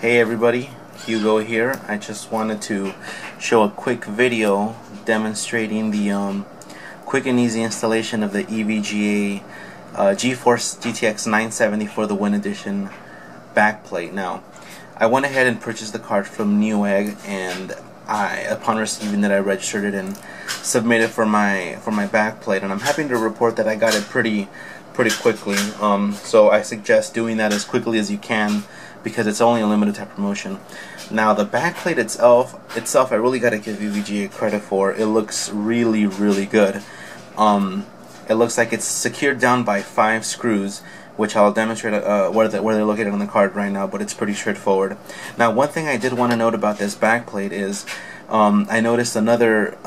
Hey everybody, Hugo here. I just wanted to show a quick video demonstrating the quick and easy installation of the EVGA Geforce GTX970 for the Win Edition backplate. Now, I went ahead and purchased the card from Newegg, and upon receiving it, I registered it and submitted for my backplate, and I'm happy to report that I got it pretty quickly. So I suggest doing that as quickly as you can, because it's only a limited time promotion. Now the backplate itself I really gotta give EVGA credit for. It looks really good. It looks like it's secured down by 5 screws, which I'll demonstrate where they're located on the card right now, but it's pretty straightforward. Now, one thing I did want to note about this backplate is I noticed another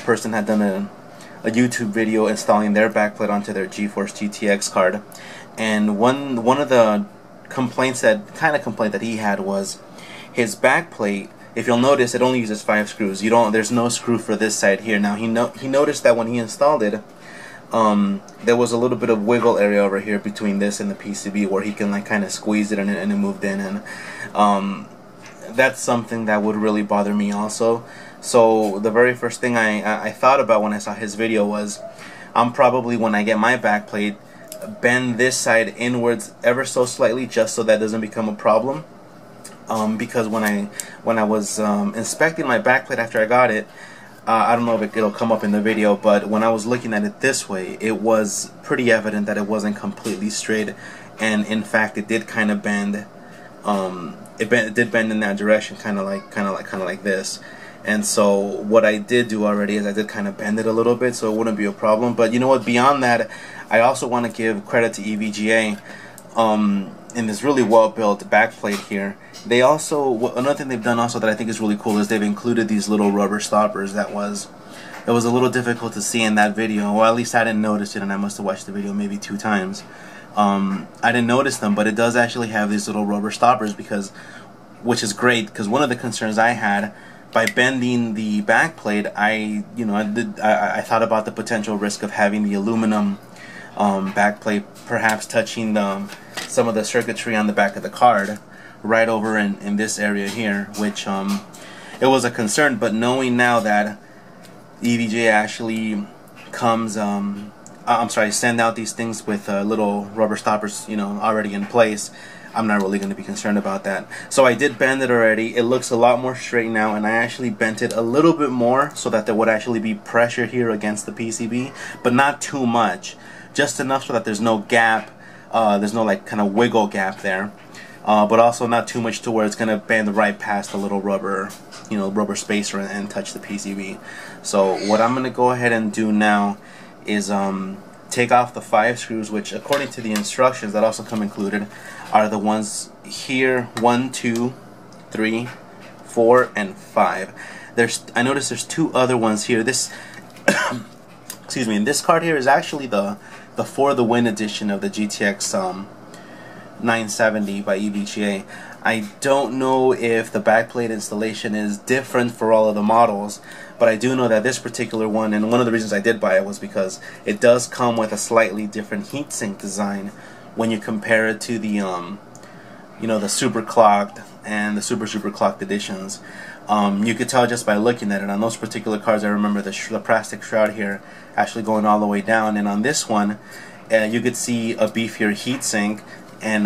person had done a YouTube video installing their backplate onto their Geforce GTX card, and one of the complaint that he had was his backplate. If you'll notice, it only uses 5 screws. There's no screw for this side here. Now he noticed that when he installed it, there was a little bit of wiggle area over here between this and the PCB where he can like kind of squeeze it and it moved in, and that's something that would really bother me also. So the very first thing I thought about when I saw his video was, I'm probably, when I get my backplate, bend this side inwards ever so slightly, just so that doesn't become a problem. Because when I was inspecting my backplate after I got it, I don't know if it'll come up in the video, but when I was looking at it this way, it was pretty evident that it wasn't completely straight, and in fact it did kind of bend. It did bend in that direction, kind of like this. And so what I did do already is I did kind of bend it a little bit, so it wouldn't be a problem. But you know what? Beyond that, I also want to give credit to EVGA in this really well-built backplate here. They also, another thing they've done also that I think is really cool is they've included these little rubber stoppers. It was a little difficult to see in that video, or at least I didn't notice it, and I must have watched the video maybe 2 times. I didn't notice them, but it does actually have these little rubber stoppers, which is great, because one of the concerns I had by bending the backplate, I thought about the potential risk of having the aluminum backplate perhaps touching some of the circuitry on the back of the card right over in this area here, which it was a concern. But knowing now that EVGA actually send out these things with little rubber stoppers, already in place, I'm not really going to be concerned about that. So I did bend it already. It looks a lot more straight now, and I actually bent it a little bit more so that there would actually be pressure here against the PCB, but not too much, just enough so that there's no gap, there's no like kind of wiggle gap there, but also not too much to where it's going to bend right past the little rubber spacer and touch the PCB. So what I'm going to go ahead and do now is take off the 5 screws, which according to the instructions that also come included are the ones here, 1, 2, 3, 4, and 5. I noticed there's 2 other ones here. This excuse me, this card here is actually the for the Win edition of the GTX 970 by EVGA. I don't know if the backplate installation is different for all of the models, but I do know that this particular one, and one of the reasons I did buy it was because it does come with a slightly different heatsink design when you compare it to the the super clocked and the super clocked editions. You could tell just by looking at it. On those particular cards, I remember the plastic shroud here actually going all the way down, and on this one you could see a beefier heatsink and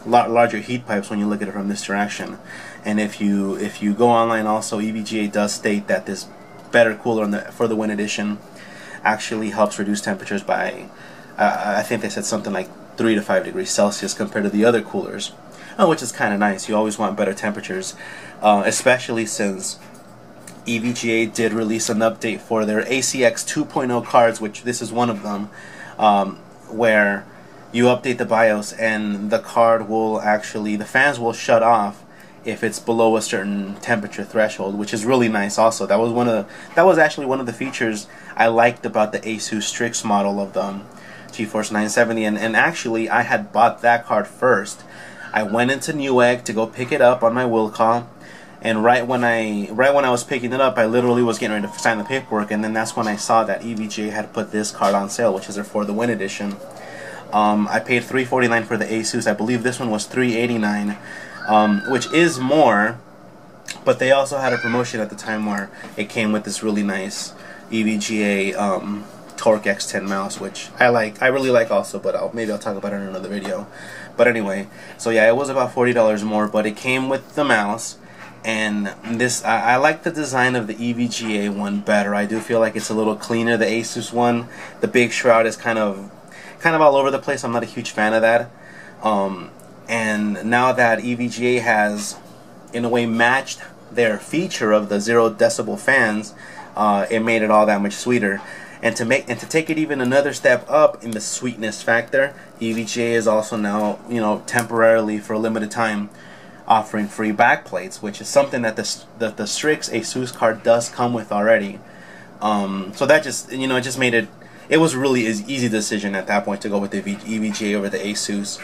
larger heat pipes when you look at it from this direction. And if you go online, also EVGA does state that this better cooler for the Win edition actually helps reduce temperatures by I think they said something like 3 to 5 degrees Celsius compared to the other coolers, which is kind of nice. You always want better temperatures, especially since EVGA did release an update for their ACX 2.0 cards, which this is one of them, where you update the BIOS and the card will actually, the fans will shut off if it's below a certain temperature threshold, which is really nice also. That was actually one of the features I liked about the ASUS Strix model of the Geforce 970, and actually I had bought that card first. I went into Newegg to go pick it up on my will call, and right when I was picking it up, I literally was getting ready to sign the paperwork, and then that's when I saw that EVGA had put this card on sale, which is for the Win edition. I paid $349 for the ASUS. I believe this one was $389. which is more, but they also had a promotion at the time where it came with this really nice EVGA Torque X10 mouse, which I really like also, but maybe I'll talk about it in another video. But anyway, so yeah, it was about $40 more, but it came with the mouse. And this, I like the design of the EVGA one better. I do feel like it's a little cleaner. The Asus one, the big shroud is kind of all over the place. I'm not a huge fan of that. And now that EVGA has, in a way, matched their feature of the 0 decibel fans, it made it all that much sweeter. And to take it even another step up in the sweetness factor, EVGA is also now, temporarily, for a limited time, offering free backplates, which is something that the Strix Asus card does come with already. So that just, it just made it. It was really an easy decision at that point to go with the EVGA over the Asus,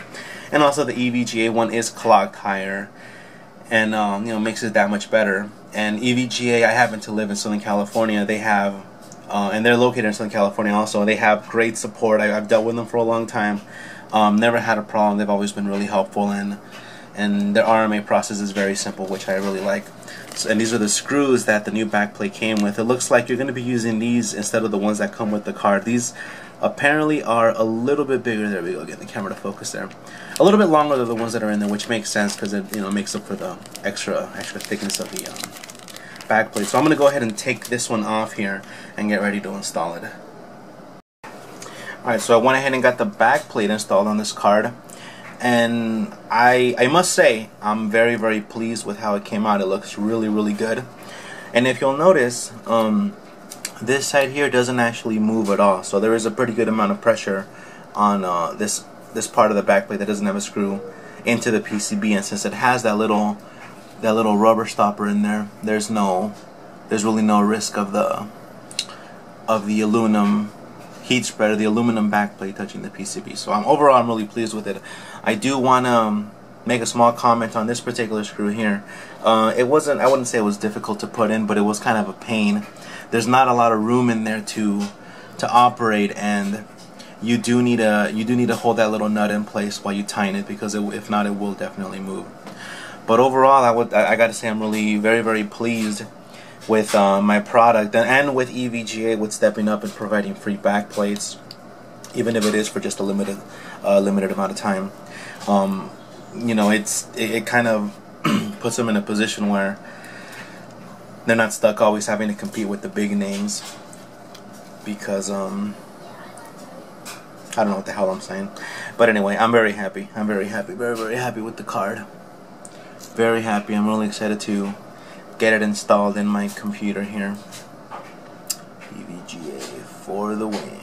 and also the EVGA one is clocked higher, and makes it that much better. And EVGA, I happen to live in Southern California. They have, and they're located in Southern California also. They have great support. I've dealt with them for a long time. Never had a problem. They've always been really helpful, and their RMA process is very simple, which I really like. So, and these are the screws that the new backplate came with. It looks like you're going to be using these instead of the ones that come with the card. These apparently are a little bit bigger. There we go, getting the camera to focus there. A little bit longer than the ones that are in there, which makes sense because it makes up for the extra thickness of the backplate. So I'm going to go ahead and take this one off here and get ready to install it. Alright, so I went ahead and got the backplate installed on this card. And I must say, I'm very, very pleased with how it came out. It looks really, really good. And if you'll notice, this side here doesn't actually move at all. So there is a pretty good amount of pressure on this part of the backplate that doesn't have a screw into the PCB. And since it has that little rubber stopper in there, there's really no risk of the aluminum heat spreader, the aluminum backplate touching the PCB. So overall I'm really pleased with it. I do want to make a small comment on this particular screw here. I wouldn't say it was difficult to put in, but it was kind of a pain. There's not a lot of room in there to operate, and you do need to hold that little nut in place while you tighten it, because if not, it will definitely move. But overall, I got to say I'm really very, very pleased with my product, and with EVGA, with stepping up and providing free backplates, even if it is for just a limited amount of time. It kind of puts them in a position where they're not stuck always having to compete with the big names, because I don't know what the hell I'm saying. But anyway, I'm very happy. I'm very happy, very, very happy with the card. Very happy. I'm really excited to get it installed in my computer here. EVGA for the win.